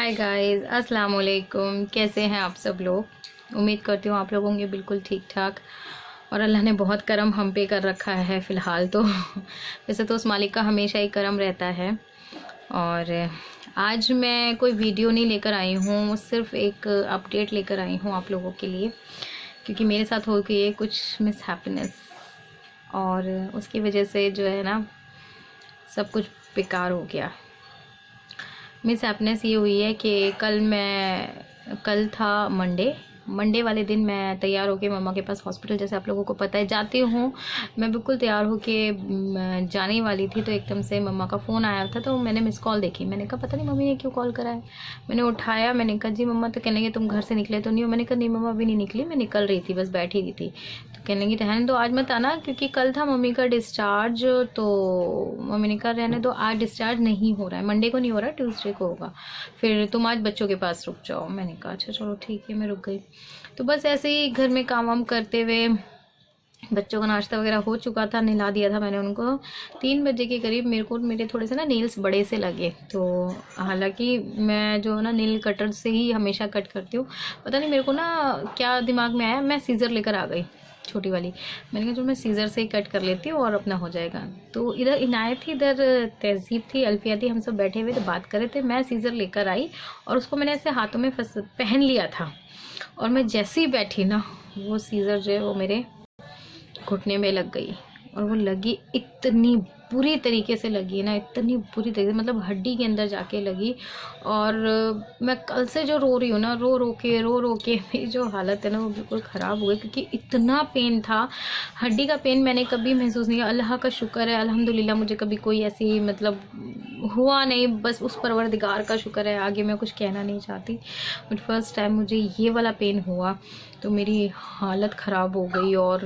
Hi guys, अस्सलाम वालेकुम। कैसे हैं आप सब लोग? उम्मीद करती हूँ आप लोग होंगे बिल्कुल ठीक ठाक। और अल्लाह ने बहुत करम हम पे कर रखा है फ़िलहाल तो वैसे तो उस मालिक का हमेशा ही करम रहता है। और आज मैं कोई वीडियो नहीं लेकर आई हूँ, सिर्फ एक अपडेट लेकर आई हूँ आप लोगों के लिए, क्योंकि मेरे साथ हो गई है कुछ मिस हैप्पीनेस और उसकी वजह से जो है ना सब कुछ बेकार हो गया। मिस हैप्पीनेस ये हुई है कि कल था मंडे वाले दिन मैं तैयार होके मम्मा के पास हॉस्पिटल, जैसे आप लोगों को पता है जाती हूँ, मैं बिल्कुल तैयार होके जाने वाली थी तो एकदम से मम्मा का फ़ोन आया था। तो मैंने मिस कॉल देखी, मैंने कहा पता नहीं मम्मी ने क्यों कॉल करा है। मैंने उठाया, मैंने कहा जी मम्मा। तो कहने लगे तुम घर से निकले तो नहीं हो? मैंने कहा नहीं मम्मा अभी नहीं निकली, मैं निकल रही थी, बस बैठी रही थी। तो कहने लगी रहने दो, आज मत आना, क्योंकि कल था मम्मी का डिस्चार्ज। तो मम्मी ने कहा रहने दो, आज डिस्चार्ज नहीं हो रहा है, मंडे को नहीं हो रहा, ट्यूसडे को होगा, फिर तुम आज बच्चों के पास रुक जाओ। मैंने कहा अच्छा चलो ठीक है, मैं रुक गई। तो बस ऐसे ही घर में काम वाम करते हुए बच्चों का नाश्ता वगैरह हो चुका था, नहला दिया था मैंने उनको। 3 बजे के करीब मेरे थोड़े से ना नेल्स बड़े से लगे। तो हालांकि मैं जो ना नेल कटर से ही हमेशा कट करती हूँ, पता नहीं मेरे को ना क्या दिमाग में आया, मैं सीज़र लेकर आ गई छोटी वाली। मैंने कहा जो मैं सीज़र से ही कट कर लेती हूँ और अपना हो जाएगा। तो इधर इनायत थी, इधर तहजीब थी, अल्फिया थी, हम सब बैठे हुए थे, बात कर रहे थे। मैं सीज़र लेकर आई और उसको मैंने ऐसे हाथों में पहन लिया था, और मैं जैसे ही बैठी ना वो सीज़र जो है वो मेरे घुटने में लग गई। और वो लगी इतनी बुरी तरीके से लगी ना, इतनी बुरी तरीके से, मतलब हड्डी के अंदर जाके लगी। और मैं कल से जो रो रही हूँ ना, रो रो के मेरी जो हालत है ना वो बिल्कुल ख़राब हो गई, क्योंकि इतना पेन था। हड्डी का पेन मैंने कभी महसूस नहीं किया। अल्लाह का शुक्र है, अल्हम्दुलिल्लाह, मुझे कभी कोई ऐसी मतलब हुआ नहीं, बस उस परवरदिगार का शुक्र है। आगे मैं कुछ कहना नहीं चाहती, बट फर्स्ट टाइम मुझे ये वाला पेन हुआ तो मेरी हालत ख़राब हो गई और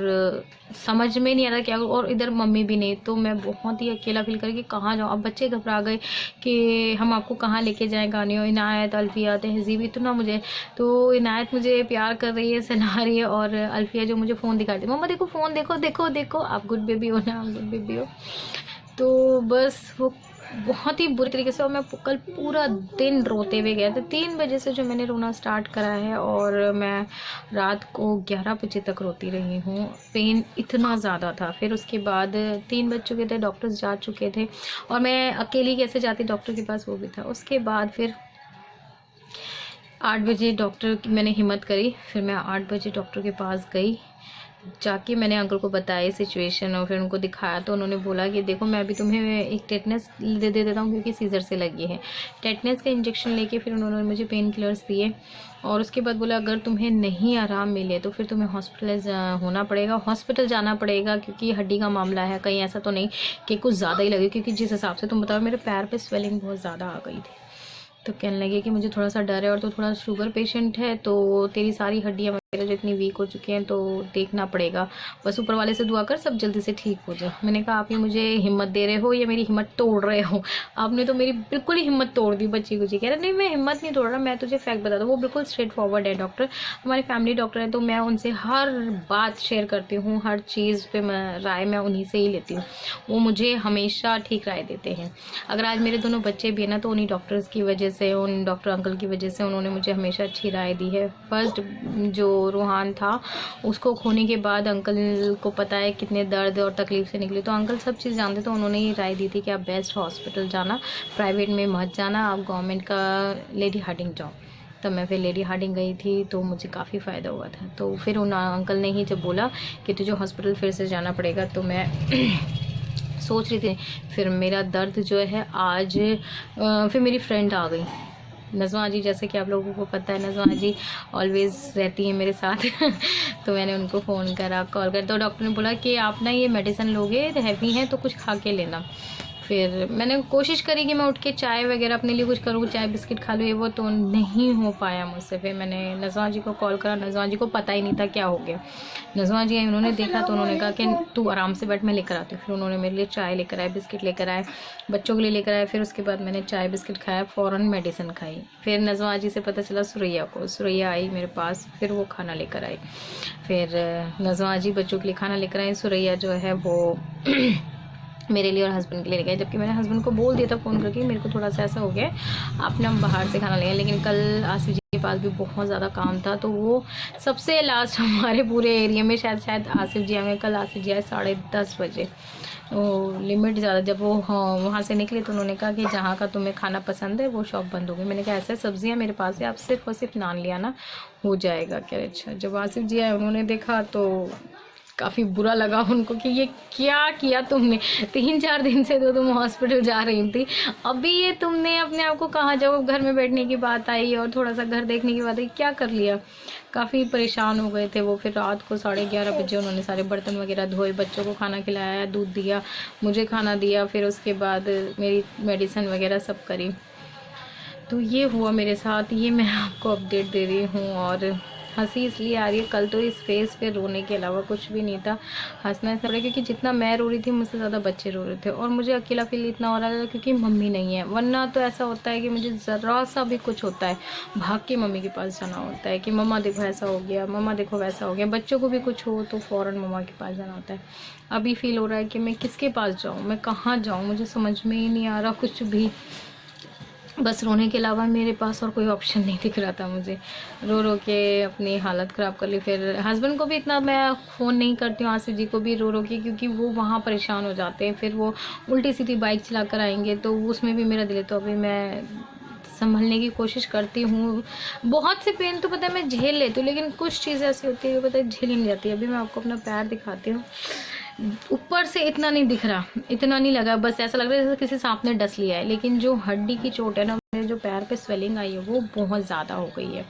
समझ में नहीं आ रहा क्या। और इधर मम्मी भी नहीं, तो मैं बहुत ही अकेला फील करके कहाँ जाऊँ। अब बच्चे घबरा गए कि हम आपको कहाँ लेके जाएं, गाने हो। इनायत, अल्फिया, तहजीब, इतना मुझे, तो इनायत मुझे प्यार कर रही है, सना रही है, और अल्फिया जो मुझे फ़ोन दिखा रही है, मम्मा देखो फ़ोन, देखो देखो देखो, आप गुड बेबी हो ना, आप गुड बेबी हो। तो बस वो बहुत ही बुरी तरीके से, और मैं कल पूरा दिन रोते हुए गया था। 3 बजे से जो मैंने रोना स्टार्ट करा है और मैं रात को 11 बजे तक रोती रही हूँ। पेन इतना ज़्यादा था। फिर उसके बाद 3 बज चुके थे, डॉक्टर्स जा चुके थे, और मैं अकेली कैसे जाती डॉक्टर के पास, वो भी था। उसके बाद फिर 8 बजे डॉक्टर की मैंने हिम्मत करी, फिर मैं 8 बजे डॉक्टर के पास गई। जाके मैंने अंकल को बताया सिचुएशन और फिर उनको दिखाया, तो उन्होंने बोला कि देखो मैं अभी तुम्हें एक टेटनस दे देता हूँ, क्योंकि सीज़र से लगी है। टेटनस का इंजेक्शन लेके फिर उन्होंने मुझे पेन किलर्स दिए, और उसके बाद बोला अगर तुम्हें नहीं आराम मिले तो फिर तुम्हें हॉस्पिटल जाना पड़ेगा, क्योंकि हड्डी का मामला है। कहीं ऐसा तो नहीं कि कुछ ज़्यादा ही लगे, क्योंकि जिस हिसाब से तुम बताओ मेरे पैर पर स्वेलिंग बहुत ज़्यादा आ गई थी। तो कहने लगे कि मुझे थोड़ा सा डर है, और तो थोड़ा शुगर पेशेंट है, तो तेरी सारी हड्डियाँ वगैरह जितनी वीक हो चुकी हैं तो देखना पड़ेगा, बस ऊपर वाले से दुआ कर सब जल्दी से ठीक हो जाए। मैंने कहा आप ही मुझे हिम्मत दे रहे हो या मेरी हिम्मत तोड़ रहे हो? आपने तो मेरी बिल्कुल ही हिम्मत तोड़ दी बच्ची कुची। कह रहे नहीं मैं हिम्मत नहीं तोड़ रहा, मैं तुझे फैक्ट बता दूँ। वो बिल्कुल स्ट्रेट फॉरवर्ड है डॉक्टर, हमारे फैमिली डॉक्टर हैं, तो मैं उनसे हर बात शेयर करती हूँ, हर चीज़ पे मैं उन्हीं से ही लेती हूँ। वो मुझे हमेशा ठीक राय देते हैं। अगर आज मेरे दोनों बच्चे भी हैं ना, तो उन्हीं डॉक्टर्स की वजह से, उन डॉक्टर अंकल की वजह से उन्होंने मुझे हमेशा अच्छी राय दी है। फर्स्ट जो रूहान था उसको खोने के बाद अंकल को पता है कितने दर्द और तकलीफ से निकली, तो अंकल सब चीज़ जानते, तो उन्होंने ही राय दी थी कि आप बेस्ट हॉस्पिटल जाना, प्राइवेट में मत जाना, आप गवर्नमेंट का लेडी हार्डिंग जाओ। तब मैं फिर लेडी हार्डिंग गई थी, तो मुझे काफ़ी फ़ायदा हुआ था। तो फिर उन अंकल ने ही जब बोला कि तुझे हॉस्पिटल फिर से जाना पड़ेगा, तो मैं सोच रही थी। फिर मेरा दर्द जो है आज फिर मेरी फ्रेंड आ गई नज़मा जी, जैसे कि आप लोगों को पता है नज़मा जी ऑलवेज़ रहती हैं मेरे साथ तो मैंने उनको फ़ोन करा, कॉल कर, तो डॉक्टर ने बोला कि आप ना ये मेडिसिन लोगे हैवी हैं तो कुछ खा के लेना। फिर मैंने कोशिश करी कि मैं उठ के चाय वगैरह अपने लिए कुछ करूँ, चाय बिस्किट खा लूँ, ये वो, तो नहीं हो पाया मुझसे। फिर मैंने नज़मा जी को कॉल करा, नज़मा जी को पता ही नहीं था क्या हो गया। नज़मा जी आई, उन्होंने देखा तो उन्होंने कहा कि तू आराम से बैठ, मैं लेकर आती हूँ। फिर उन्होंने मेरे लिए चाय लेकर आए, बिस्किट लेकर आए, बच्चों के लिए लेकर आए। फिर उसके बाद मैंने चाय बिस्किट खाया, फ़ौरन मेडिसिन खाई। फिर नज़मा जी से पता चला सुरैया आई मेरे पास, फिर वो खाना लेकर आई। फिर नज़मा जी बच्चों के लिए खाना लेकर आई, सुरैया जो है वो मेरे लिए और हस्बैंड के लिए लेके आए, जबकि मैंने हस्बैंड को बोल दिया था फ़ोन करके मेरे को थोड़ा सा ऐसा हो गया आप ना बाहर से खाना लेंगे। लेकिन कल आसिफ जी के पास भी बहुत ज़्यादा काम था, तो वो सबसे लास्ट हमारे पूरे एरिया में शायद आसिफ जी आए। कल आसिफ जी आए 10:30 बजे, वो लिमिट ज़्यादा। जब वो वहाँ से निकले तो उन्होंने कहा कि जहाँ का तुम्हें खाना पसंद है वो शॉप बंद हो गई। मैंने कहा ऐसा सब्जियाँ मेरे पास है, आप सिर्फ और सिर्फ नान ले आना, हो जाएगा। कह रहे अच्छा। जब आसिफ जी आए उन्होंने देखा तो काफ़ी बुरा लगा उनको कि ये क्या किया तुमने, 3-4 दिन से तो तुम हॉस्पिटल जा रही थी, अभी ये तुमने अपने आप को कहाँ जाओ, घर में बैठने की बात आई और थोड़ा सा घर देखने की बात आई, क्या कर लिया। काफ़ी परेशान हो गए थे वो। फिर रात को 11:30 बजे उन्होंने सारे बर्तन वगैरह धोए, बच्चों को खाना खिलाया, दूध दिया, मुझे खाना दिया, फिर उसके बाद मेरी मेडिसिन वगैरह सब करी। तो ये हुआ मेरे साथ, ये मैं आपको अपडेट दे रही हूँ। और हंसी इसलिए आ रही है, कल तो इस फेस पे रोने के अलावा कुछ भी नहीं था। हंसना ऐसा पड़ा क्योंकि जितना मैं रो रही थी मुझसे ज़्यादा बच्चे रो रहे थे, और मुझे अकेला फील इतना हो रहा था क्योंकि मम्मी नहीं है। वरना तो ऐसा होता है कि मुझे ज़रा सा भी कुछ होता है भाग के मम्मी के पास जाना होता है कि मम्मा देखो ऐसा हो गया, मम्मा देखो वैसा हो गया। बच्चों को भी कुछ हो तो फ़ौरन मम्मा के पास जाना होता है। अभी फील हो रहा है कि मैं किसके पास जाऊँ, मैं कहाँ जाऊँ, मुझे समझ में ही नहीं आ रहा कुछ भी। बस रोने के अलावा मेरे पास और कोई ऑप्शन नहीं दिख रहा था। मुझे रो रो के अपनी हालत ख़राब कर ली। फिर हस्बैंड को भी इतना मैं फ़ोन नहीं करती हूँ, आसिफ जी को भी रो रो के, क्योंकि वो वहाँ परेशान हो जाते हैं। फिर वो उल्टी सीधी बाइक चला कर आएंगे तो उसमें भी मेरा दिल है। तो अभी मैं संभलने की कोशिश करती हूँ। बहुत से पेन तो पता है मैं झेल लेती हूँ, लेकिन कुछ चीज़ें ऐसी होती है पता है झेल ही नहीं जाती। अभी मैं आपको अपना पैर दिखाती हूँ, ऊपर से इतना नहीं दिख रहा, इतना नहीं लगा, बस ऐसा लग रहा है जैसे किसी सांप ने डस लिया है। लेकिन जो हड्डी की चोट है ना, मेरे जो पैर पे स्वेलिंग आई है वो बहुत ज़्यादा हो गई है।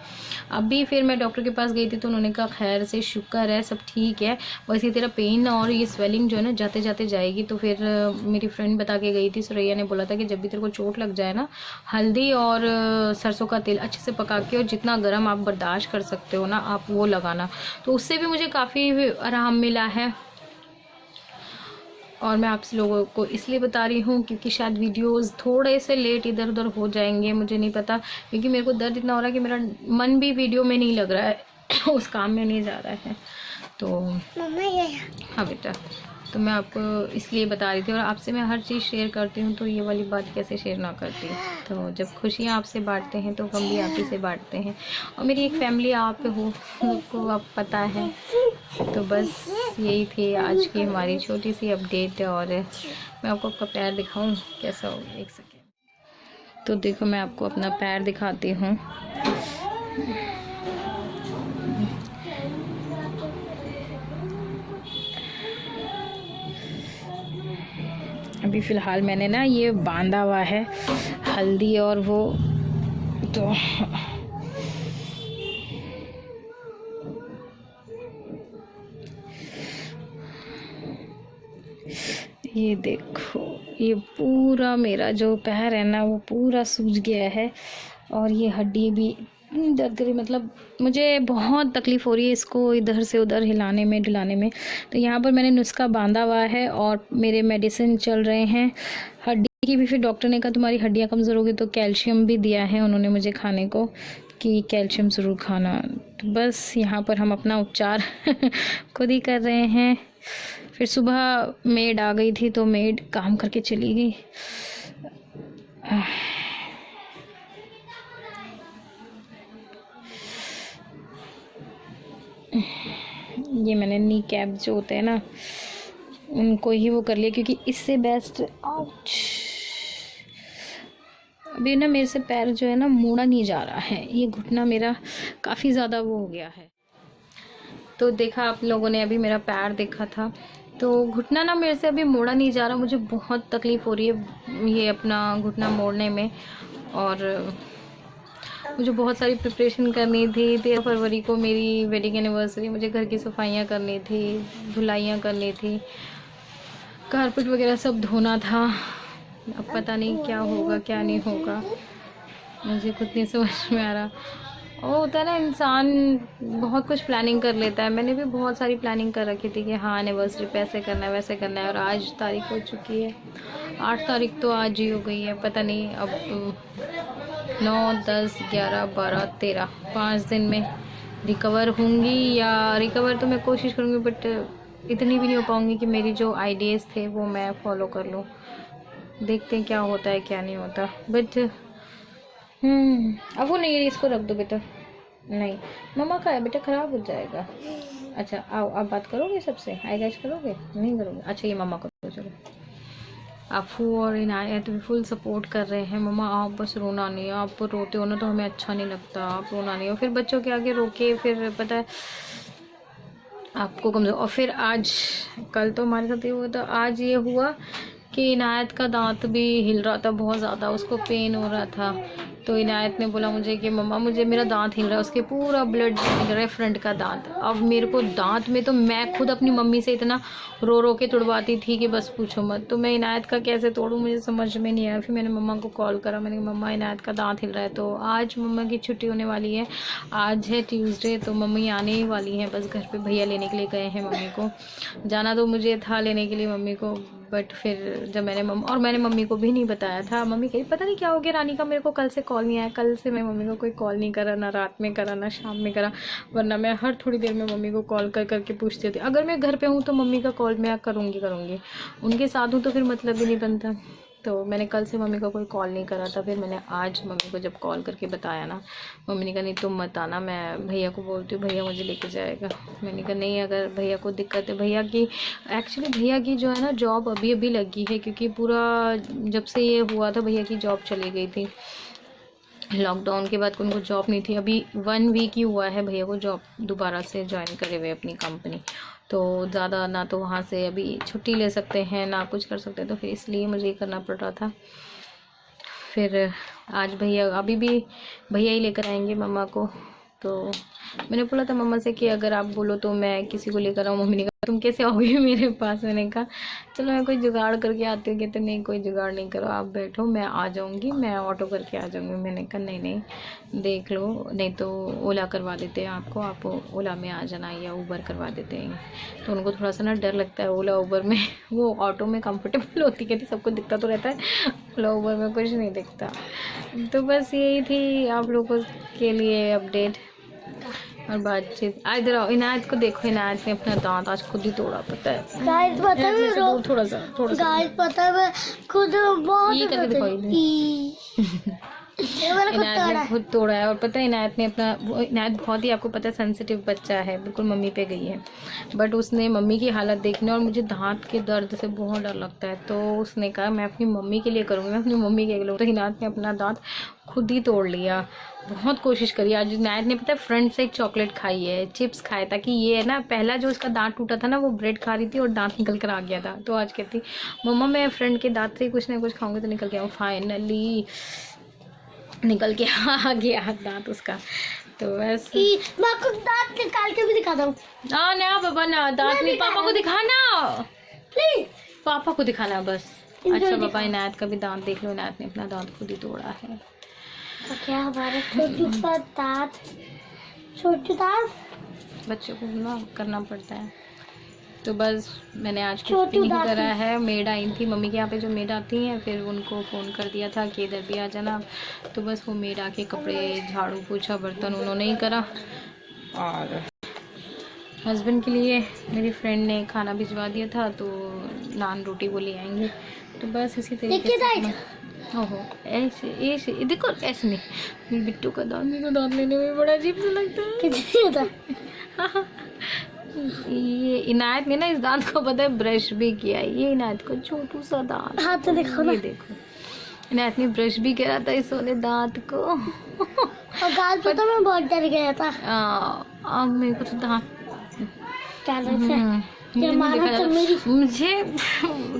अभी फिर मैं डॉक्टर के पास गई थी तो उन्होंने कहा खैर से शुक्र है सब ठीक है, वैसे तेरा पेन और ये स्वेलिंग जो है ना जाते जाते जाएगी। तो फिर मेरी फ्रेंड बता के गई थी, सुरैया ने बोला था कि जब भी तेरे को चोट लग जाए ना, हल्दी और सरसों का तेल अच्छे से पका के और जितना गर्म आप बर्दाश्त कर सकते हो ना आप वो लगाना। तो उससे भी मुझे काफ़ी आराम मिला है। और मैं आप लोगों को इसलिए बता रही हूँ क्योंकि शायद वीडियोस थोड़े से लेट इधर उधर हो जाएंगे, मुझे नहीं पता, क्योंकि मेरे को दर्द इतना हो रहा है कि मेरा मन भी वीडियो में नहीं लग रहा है उस काम में नहीं जा रहा है। तो हाँ बेटा, तो मैं आपको इसलिए बता रही थी। और आपसे मैं हर चीज़ शेयर करती हूँ, तो ये वाली बात कैसे शेयर ना करती। तो जब खुशियाँ आपसे बांटते हैं तो गम भी आप ही से बांटते हैं, और मेरी एक फैमिली आप हो, आपको आप पता है। तो बस यही थी आज की हमारी छोटी सी अपडेट। और मैं आपको आपका पैर दिखाऊं कैसा हो, एक सेकेंड। तो देखो मैं आपको अपना पैर दिखाती हूँ। अभी फ़िलहाल मैंने ना ये बांधा हुआ है हल्दी और वो, तो ये देखो ये पूरा मेरा जो पैर है ना वो पूरा सूज गया है, और ये हड्डी भी दर्द करी, मतलब मुझे बहुत तकलीफ़ हो रही है इसको इधर से उधर हिलाने में डुलाने में। तो यहाँ पर मैंने नुस्खा बांधा हुआ है और मेरे मेडिसिन चल रहे हैं हड्डी की भी। फिर डॉक्टर ने कहा तुम्हारी हड्डियाँ कमज़ोर होगी, तो कैल्शियम भी दिया है उन्होंने मुझे खाने को कि कैल्शियम ज़रूर खाना। तो बस यहाँ पर हम अपना उपचार खुद ही कर रहे हैं। फिर सुबह मेड आ गई थी तो मेड काम करके चली गई। ये मैंने नी कैप जो होते हैं ना उनको ही वो कर लिया, क्योंकि इससे बेस्ट अभी ना मेरे से पैर जो है ना मोड़ा नहीं जा रहा है, ये घुटना मेरा काफ़ी ज़्यादा वो हो गया है। तो देखा आप लोगों ने अभी मेरा पैर देखा था, तो घुटना ना मेरे से अभी मोड़ा नहीं जा रहा, मुझे बहुत तकलीफ़ हो रही है ये अपना घुटना मोड़ने में। और मुझे बहुत सारी प्रिपरेशन करनी थी। 13 फरवरी को मेरी वेडिंग एनिवर्सरी, मुझे घर की सफाइयाँ करनी थी, धुलाइयाँ करनी थी, कारपेट वगैरह सब धोना था। अब पता नहीं क्या होगा क्या नहीं होगा, मुझे खुद नहीं समझ में आ रहा। वो होता है ना इंसान बहुत कुछ प्लानिंग कर लेता है, मैंने भी बहुत सारी प्लानिंग कर रखी थी कि हाँ एनिवर्सरी पे ऐसे करना है वैसे करना है। और आज तारीख हो चुकी है 8 तारीख, तो आज ही हो गई है। पता नहीं अब 9, 10, 11, 12, 13 5 दिन में रिकवर होंगी, या रिकवर तो मैं कोशिश करूँगी बट इतनी भी नहीं हो पाऊँगी कि मेरी जो आइडियाज़ थे वो मैं फॉलो कर लूँ। देखते हैं क्या होता है क्या नहीं होता। बट अब वो नहीं है, इसको रख दो बेटा। नहीं मम्मा का है बेटा, ख़राब हो जाएगा। अच्छा आओ, आप बात करोगे सबसे, हाय गाइस करोगे? नहीं करोगे? अच्छा ये मम्मा को दो। चलो अफू और इनायत भी फुल सपोर्ट कर रहे हैं। मम्मा आप बस रोना नहीं, आप रोते हो ना तो हमें अच्छा नहीं लगता, आप रोना नहीं। और फिर बच्चों के आगे रोके फिर पता है आपको कमज़ोर। और फिर आज कल तो हमारे साथ ये हुआ था, आज ये हुआ कि इनायत का दांत भी हिल रहा था बहुत ज़्यादा, उसको पेन हो रहा था। तो इनायत ने बोला मुझे कि मम्मा मुझे मेरा दांत हिल रहा है, उसके पूरा ब्लड निकल रहा है फ्रंट का दांत। अब मेरे को दांत में तो मैं खुद अपनी मम्मी से इतना रो रो के तुड़वाती थी कि बस पूछो मत। तो मैं इनायत का कैसे तोड़ूँ मुझे समझ में नहीं आया। फिर मैंने मम्मा को कॉल करा, मैंने कहा मम्मा इनायत का दांत हिल रहा है। तो आज मम्मा की छुट्टी होने वाली है, आज है ट्यूसडे, तो मम्मी आने ही वाली हैं। बस घर पे भैया लेने के लिए गए हैं मम्मी को। जाना तो मुझे था लेने के लिए मम्मी को, बट फिर जब मैंने मम्मी को भी नहीं बताया था। मम्मी कही पता नहीं क्या हो गया रानी का, मेरे को कल से कॉल नहीं आया। कल से मैं मम्मी को कोई कॉल नहीं करा, ना रात में करा ना शाम में करा, वरना मैं हर थोड़ी देर में मम्मी को कॉल कर करके पूछती थी। अगर मैं घर पे हूँ तो मम्मी का कॉल मैं करूँगी, उनके साथ हूँ तो फिर मतलब भी नहीं बनता। तो मैंने कल से मम्मी को कोई कॉल नहीं करा था। फिर मैंने आज मम्मी को जब कॉल करके बताया ना, मम्मी ने कहा नहीं तुम मत आना, मैं भैया को बोलती हूँ, भैया मुझे लेके जाएगा। मैंने कहा नहीं अगर भैया को दिक्कत है, भैया की एक्चुअली भैया की जो है ना जॉब अभी अभी लगी है, क्योंकि पूरा जब से ये हुआ था भैया की जॉब चली गई थी। लॉकडाउन के बाद उनको जॉब नहीं थी। अभी 1 वीक ही हुआ है भैया को जॉब दोबारा से ज्वाइन करे हुए अपनी कंपनी। तो ज़्यादा ना तो वहाँ से अभी छुट्टी ले सकते हैं ना कुछ कर सकते हैं, तो फिर इसलिए मुझे ये करना पड़ रहा था। फिर आज भैया अभी भी भैया ही लेकर आएंगे मम्मा को। तो मैंने बोला था मम्मा से कि अगर आप बोलो तो मैं किसी को लेकर आऊँ। मम्मी ने कहा तुम कैसे आओगी मेरे पास? मैंने कहा चलो मैं कोई जुगाड़ करके आती हूँ। कहते नहीं कोई जुगाड़ नहीं करो, आप बैठो मैं आ जाऊँगी, मैं ऑटो करके आ जाऊँगी। मैंने कहा नहीं देख लो, नहीं तो ओला करवा देते हैं आपको, आप ओला में आ जाना या ऊबर करवा देते हैं। तो उनको थोड़ा सा ना डर लगता है ओला ऊबर में, वो ऑटो में कंफर्टेबल होती, कहती सबको दिखता तो रहता है, ओला ऊबर में कुछ नहीं दिखता। तो बस यही थी आप लोगों के लिए अपडेट और बातचीत। इधर आओ, इनायत को देखो, इनायत ने अपना दांत आज खुद ही तोड़ा, पता है गाइस, पता है थोड़ा सा गाइस, पता है खुद बहुत ये करके दिखाई इनायत ने खुद तोड़ा है। और पता है इनायत ने अपना, इनायत बहुत ही आपको पता है सेंसिटिव बच्चा है, बिल्कुल मम्मी पे गई है, बट उसने मम्मी की हालत देखने, और मुझे दांत के दर्द से बहुत डर लगता है, तो उसने कहा मैं अपनी मम्मी के लिए करूँगी, मैं अपनी मम्मी के लिए करूँगी। तो इनायत ने अपना दांत खुद ही तोड़ लिया, बहुत कोशिश करी। आज इनायत ने पता है फ्रंट से एक चॉकलेट खाई है, चिप्स खाए, ताकि ये है ना पहला जो उसका दांत टूटा था ना वो ब्रेड खा रही थी और दांत निकल कर आ गया था। तो आज कहती मम्मा मैं फ्रंट के दांत से कुछ ना कुछ खाऊंगी तो निकल गया। फाइनली निकल के आ गया दांत उसका। तो बस मैं आपको दांत निकाल के भी दिखाता हूँ। ना बाबा ना, दांत नहीं, पापा को दिखाना प्लीज, पापा को दिखाना बस। अच्छा पापा इनायत का भी दांत देख लो, इनायत ने अपना दांत खुद ही तोड़ा है। तो क्या हमारा छोटू दांत बच्चों को ना करना पड़ता है। तो बस मैंने आज कुछ भी नहीं करा है। मेड आई थी मम्मी के यहाँ पे, जो मेड आती हैं, फिर उनको फ़ोन कर दिया था कि इधर भी आ जाना। तो बस वो मेड आके कपड़े झाड़ू पोछा बर्तन उन्होंने ही करा। और हस्बैंड के लिए मेरी फ्रेंड ने खाना भिजवा दिया था, तो नान रोटी वो ले आएंगे। तो बस इसी तरीके से। ओहो ऐसे ऐसे देखो, ऐसे नहीं, मेरे बिट्टू का दांत, मेरे को दांत लेने में बड़ा अजीब सा लगता है। ये इनायत ने ना इस दांत को पता है ब्रश भी किया है। ये इनायत को छोटू सा दांत, हाथ से देखो ना, ये देखो इनायत ने ब्रश भी करा था इस वाले दांत को। और गाल पे तो मैं बहुत डर गया था। अब मेरे को तो दांत मुझे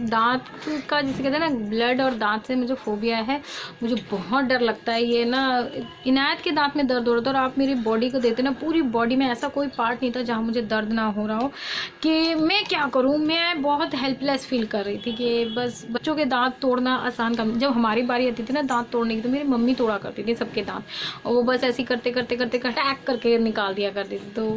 दांत का जैसे कहते हैं ना ब्लड और दांत से मुझे फोबिया है, मुझे बहुत डर लगता है। ये ना इनायत के दांत में दर्द हो रहा था, और आप मेरी बॉडी को देते ना, पूरी बॉडी में ऐसा कोई पार्ट नहीं था जहाँ मुझे दर्द ना हो रहा हो कि मैं क्या करूँ। मैं बहुत हेल्पलेस फील कर रही थी कि बस बच्चों के दांत तोड़ना आसान काम। जब हमारी बारी आती थी ना दांत तोड़ने की, तो मेरी मम्मी तोड़ा करती थी सबके दांत, और वो बस ऐसे करते करते करते अटैक करके निकाल दिया करती थी। तो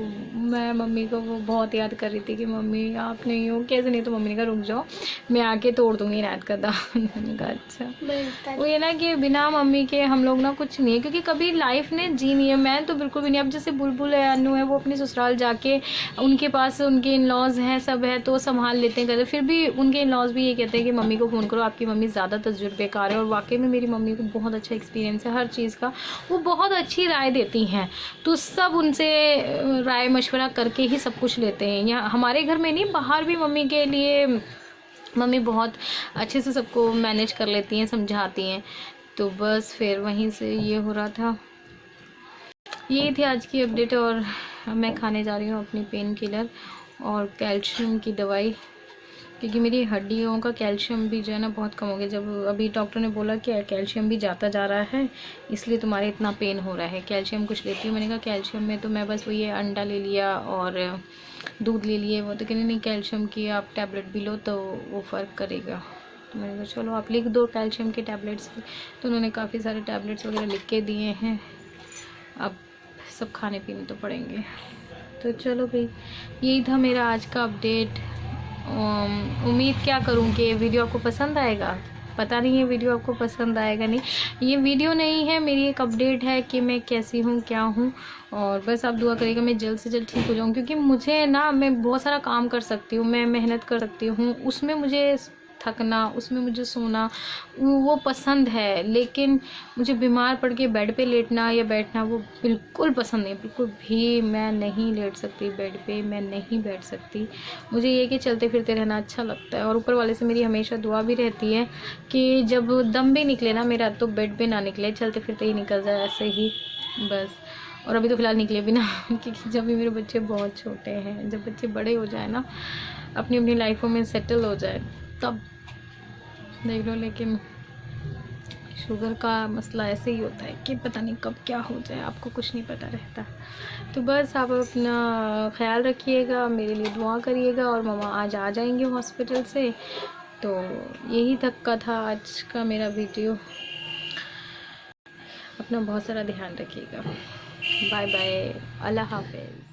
मैं मम्मी को वो बहुत याद कर रही थी कि मम्मी आप नहीं हो कैसे, नहीं तो मम्मी ने कहा रुक जाओ मैं आके तोड़ दूंगी इनायत का दामन। मैंने कहा अच्छा। वो ये ना कि बिना मम्मी के हम लोग ना कुछ नहीं है, क्योंकि कभी लाइफ ने जी नहीं है। मैं तो बिल्कुल भी नहीं। अब जैसे बुलबुल है, अनु है, वो अपने ससुराल जाके उनके पास उनके इन लॉज हैं, सब है, तो संभाल लेते हैं। फिर भी उनके इन लॉज भी ये कहते हैं कि मम्मी को फ़ोन करो, आपकी मम्मी ज़्यादा तजुर्बेकार है। और वाकई में मेरी मम्मी को बहुत अच्छा एक्सपीरियंस है हर चीज़ का, वो बहुत अच्छी राय देती हैं। तो सब उनसे राय मशवरा करके ही सब कुछ लेते हैं। यहाँ हमारे घर में नहीं, बाहर भी मम्मी के लिए मम्मी बहुत अच्छे से सबको मैनेज कर लेती हैं, समझाती हैं। तो बस फिर वहीं से ये हो रहा था। यही थी आज की अपडेट। और मैं खाने जा रही हूँ अपनी पेन किलर और कैल्शियम की दवाई, क्योंकि मेरी हड्डियों का कैल्शियम भी जो है ना बहुत कम हो गया। जब अभी डॉक्टर ने बोला कि कैल्शियम भी जाता जा रहा है, इसलिए तुम्हारे इतना पेन हो रहा है, कैल्शियम कुछ लेती हूँ। मैंने कहा कैल्शियम में तो मैं बस वही अंडा ले लिया और दूध ले लिए। वो तो कहने नहीं, कैल्शियम की आप टैबलेट भी लो तो वो फ़र्क करेगा। तो मैंने कहा चलो आप लिख दो कैल्शियम के टैबलेट्स। तो उन्होंने काफ़ी सारे टैबलेट्स वगैरह लिख के दिए हैं, अब सब खाने पीने तो पड़ेंगे। तो चलो भाई, यही था मेरा आज का अपडेट। उम्मीद क्या करूँ कि वीडियो आपको पसंद आएगा। पता नहीं है वीडियो आपको पसंद आएगा नहीं। ये वीडियो नहीं है, मेरी एक अपडेट है कि मैं कैसी हूँ, क्या हूँ। और बस आप दुआ करिएगा मैं जल्द से जल्द ठीक हो जाऊँ, क्योंकि मुझे ना, मैं बहुत सारा काम कर सकती हूँ, मैं मेहनत कर सकती हूँ, उसमें मुझे थकना, उसमें मुझे सोना वो पसंद है। लेकिन मुझे बीमार पड़ के बेड पे लेटना या बैठना वो बिल्कुल पसंद नहीं, बिल्कुल भी मैं नहीं लेट सकती बेड पे, मैं नहीं बैठ सकती। मुझे ये कि चलते फिरते रहना अच्छा लगता है। और ऊपर वाले से मेरी हमेशा दुआ भी रहती है कि जब दम भी निकले ना मेरा, तो बेड पे ना निकले, चलते फिरते ही निकल जाए ऐसे ही बस। और अभी तो फ़िलहाल निकले भी ना क्योंकि जब भी मेरे बच्चे बहुत छोटे हैं, जब बच्चे बड़े हो जाए ना, अपनी अपनी लाइफों में सेटल हो जाए, तब देख लो। लेकिन शुगर का मसला ऐसे ही होता है कि पता नहीं कब क्या हो जाए, आपको कुछ नहीं पता रहता। तो बस आप अपना ख्याल रखिएगा, मेरे लिए दुआ करिएगा। और मम्मा आज आ जाएंगे हॉस्पिटल से। तो यही तक का था आज का मेरा वीडियो। अपना बहुत सारा ध्यान रखिएगा। बाय बाय, अल्लाह हाफ़िज़।